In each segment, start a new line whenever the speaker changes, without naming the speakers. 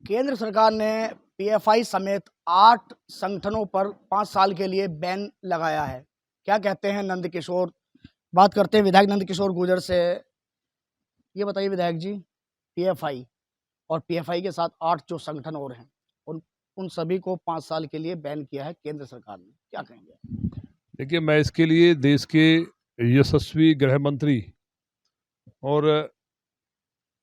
केंद्र सरकार ने पीएफआई समेत 8 संगठनों पर 5 साल के लिए बैन लगाया है। क्या कहते हैं नंद किशोर? बात करते हैं विधायक नंद किशोर गुर्जर से। ये बताइए विधायक जी, पीएफआई और पीएफआई के साथ 8 जो संगठन और हैं, उन सभी को 5 साल के लिए बैन किया है केंद्र सरकार ने। क्या कहेंगे?
देखिए, मैं इसके लिए देश के यशस्वी गृह मंत्री और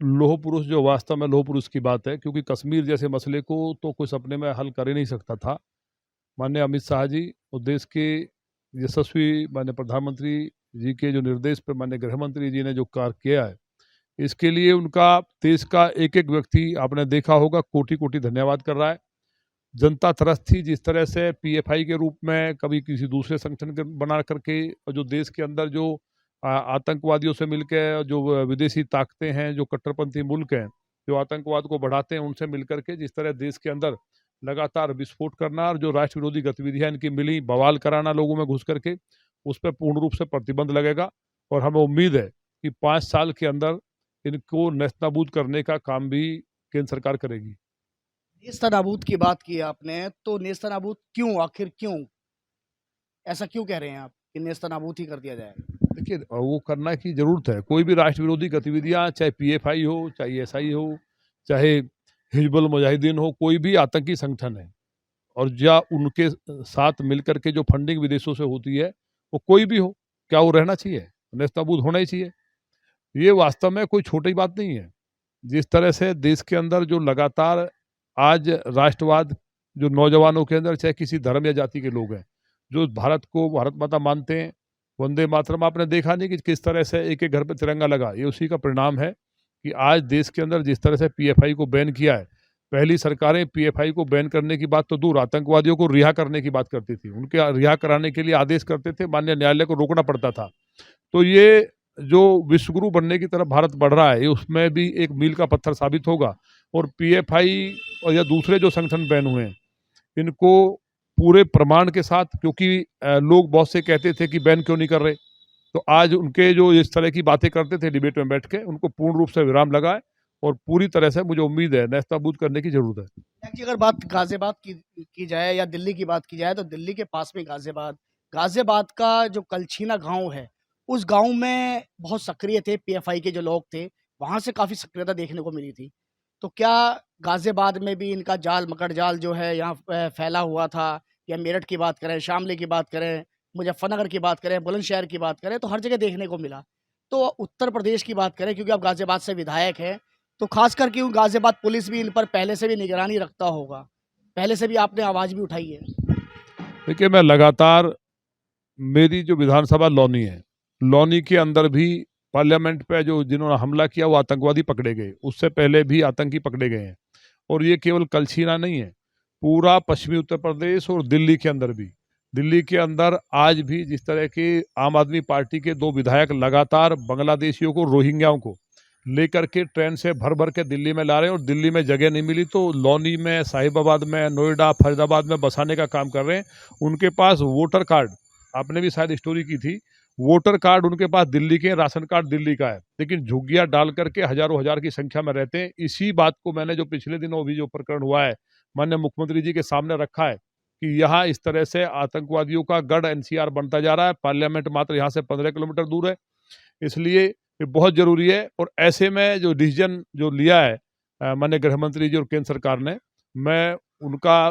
लौह पुरुष, जो वास्तव में लौह पुरुष की बात है, क्योंकि कश्मीर जैसे मसले को तो कोई सपने में हल कर ही नहीं सकता था, माननीय अमित शाह जी और देश के यशस्वी माननीय प्रधानमंत्री जी के जो निर्देश पर माननीय गृह मंत्री जी ने जो कार्य किया है, इसके लिए उनका देश का एक एक व्यक्ति, आपने देखा होगा, कोटि कोटि धन्यवाद कर रहा है। जनता त्रस्त थी जिस तरह से पीएफआई के रूप में कभी किसी दूसरे संगठन के बना करके, और जो देश के अंदर जो आतंकवादियों से मिलकर, जो विदेशी ताकतें हैं, जो कट्टरपंथी मुल्क हैं, जो आतंकवाद को बढ़ाते हैं, उनसे मिलकर के जिस तरह देश के अंदर लगातार विस्फोट करना और जो राष्ट्र विरोधी गतिविधियां इनकी मिली, बवाल कराना लोगों में घुस करके, उस पर पूर्ण रूप से प्रतिबंध लगेगा। और हमें उम्मीद है कि 5 साल के अंदर इनको नेस्तनाबूद करने का काम भी केंद्र सरकार करेगी।
नेस्तनाबूद की बात की आपने, तो नेस्तनाबूद क्यों, आखिर क्यों ऐसा क्यों कह रहे हैं आप कि नेस्तनाबूद ही कर दिया जाएगा?
देखिए, वो करना की जरूरत है। कोई भी राष्ट्र विरोधी गतिविधियां, चाहे पीएफआई हो, चाहे एसआई हो, चाहे हिजबुल मुजाहिदीन हो, कोई भी आतंकी संगठन है, और या उनके साथ मिलकर के जो फंडिंग विदेशों से होती है, वो कोई भी हो, क्या वो रहना चाहिए? नेस्तनाबूद होना ही चाहिए। ये वास्तव में कोई छोटी बात नहीं है। जिस तरह से देश के अंदर जो लगातार आज राष्ट्रवाद जो नौजवानों के अंदर, चाहे किसी धर्म या जाति के लोग हैं, जो भारत को भारत माता मानते हैं, वंदे मातरम, आपने देखा नहीं कि किस तरह से एक एक घर पे तिरंगा लगा? ये उसी का परिणाम है कि आज देश के अंदर जिस तरह से पीएफआई को बैन किया है। पहली सरकारें पीएफआई को बैन करने की बात तो दूर, आतंकवादियों को रिहा करने की बात करती थी। उनके रिहा कराने के लिए आदेश करते थे, माननीय न्यायालय को रोकना पड़ता था। तो ये जो विश्वगुरु बनने की तरफ भारत बढ़ रहा है, उसमें भी एक मील का पत्थर साबित होगा। और पीएफआई और या दूसरे जो संगठन बैन हुए हैं, इनको पूरे प्रमाण के साथ, क्योंकि लोग बहुत से कहते थे कि बैन क्यों नहीं कर रहे, तो आज उनके जो इस तरह की बातें करते थे डिबेट में बैठ के, उनको पूर्ण रूप से विराम लगा है और पूरी तरह से मुझे उम्मीद है नेस्तनाबूद करने की जरूरत है।
अगर बात गाजियाबाद की जाए या दिल्ली की बात की जाए, तो दिल्ली के पास में गाजियाबाद का जो कलछीना गांव है, उस गांव में बहुत सक्रिय थे पीएफआई के जो लोग थे, वहां से काफ़ी सक्रियता देखने को मिली थी। तो क्या गाजियाबाद में भी इनका जाल, मकड़ जाल जो है यहाँ फैला हुआ था? या मेरठ की बात करें, शामली की बात करें, मुजफ्फरनगर की बात करें, बुलंदशहर की बात करें, तो हर जगह देखने को मिला। तो उत्तर प्रदेश की बात करें, क्योंकि आप गाजियाबाद से विधायक हैं, तो खासकर क्यों गाजियाबाद पुलिस भी इन पर पहले से भी निगरानी रखता होगा, पहले से भी आपने आवाज़ भी उठाई है?
देखिए, मैं लगातार, मेरी जो विधानसभा लौनी है, लौनी के अंदर भी पार्लियामेंट पे जो जिन्होंने हमला किया वो आतंकवादी पकड़े गए, उससे पहले भी आतंकी पकड़े गए हैं। और ये केवल कलछीना नहीं है, पूरा पश्चिमी उत्तर प्रदेश और दिल्ली के अंदर भी, दिल्ली के अंदर आज भी जिस तरह के आम आदमी पार्टी के 2 विधायक लगातार बांग्लादेशियों को, रोहिंग्याओं को लेकर के ट्रेन से भर भर के दिल्ली में ला रहे हैं, और दिल्ली में जगह नहीं मिली तो लौनी में, साहिबाबाद में, नोएडा, फरीदाबाद में बसाने का काम कर रहे हैं। उनके पास वोटर कार्ड, आपने भी शायद स्टोरी की थी, वोटर कार्ड उनके पास दिल्ली के, राशन कार्ड दिल्ली का है, लेकिन झुग्गियां डाल करके हजारों हजार की संख्या में रहते हैं। इसी बात को मैंने जो पिछले दिनों भी जो प्रकरण हुआ है, माननीय मुख्यमंत्री जी के सामने रखा है कि यहाँ इस तरह से आतंकवादियों का गढ़ एनसीआर बनता जा रहा है। पार्लियामेंट मात्र यहाँ से 15 किलोमीटर दूर है, इसलिए ये बहुत जरूरी है। और ऐसे में जो डिसीजन जो लिया है माननीय गृह मंत्री जी और केंद्र सरकार ने, मैं उनका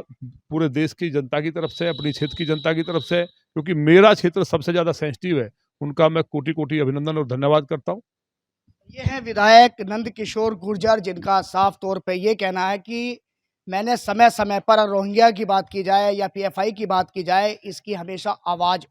पूरे देश की जनता की तरफ से, अपनी क्षेत्र की जनता की तरफ से, क्योंकि मेरा क्षेत्र सबसे ज्यादा सेंसिटिव है, उनका मैं कोटि कोटि अभिनंदन और धन्यवाद करता हूँ।
ये है विधायक नंद किशोर गुर्जर, जिनका साफ तौर पे ये कहना है कि मैंने समय समय पर, रोहिंग्या की बात की जाए या पीएफआई की बात की जाए, इसकी हमेशा आवाज़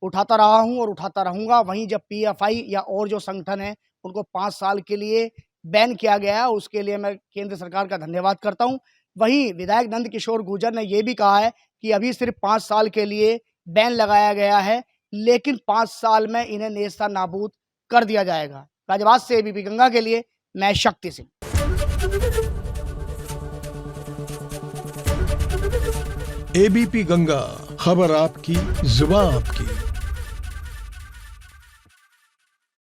उठाता रहा हूं और उठाता रहूंगा। वहीं जब पीएफआई या और जो संगठन है, उनको 5 साल के लिए बैन किया गया, उसके लिए मैं केंद्र सरकार का धन्यवाद करता हूं। वहीं विधायक नंद किशोर गुर्जर ने यह भी कहा है कि अभी सिर्फ 5 साल के लिए बैन लगाया गया है, लेकिन 5 साल में इन्हें नेस्तनाबूद कर दिया जाएगा। गाजियाबाद से एबीपी गंगा के लिए मैं शक्ति सिंह।
एबीपी गंगा, खबर आपकी, जुबान आपकी।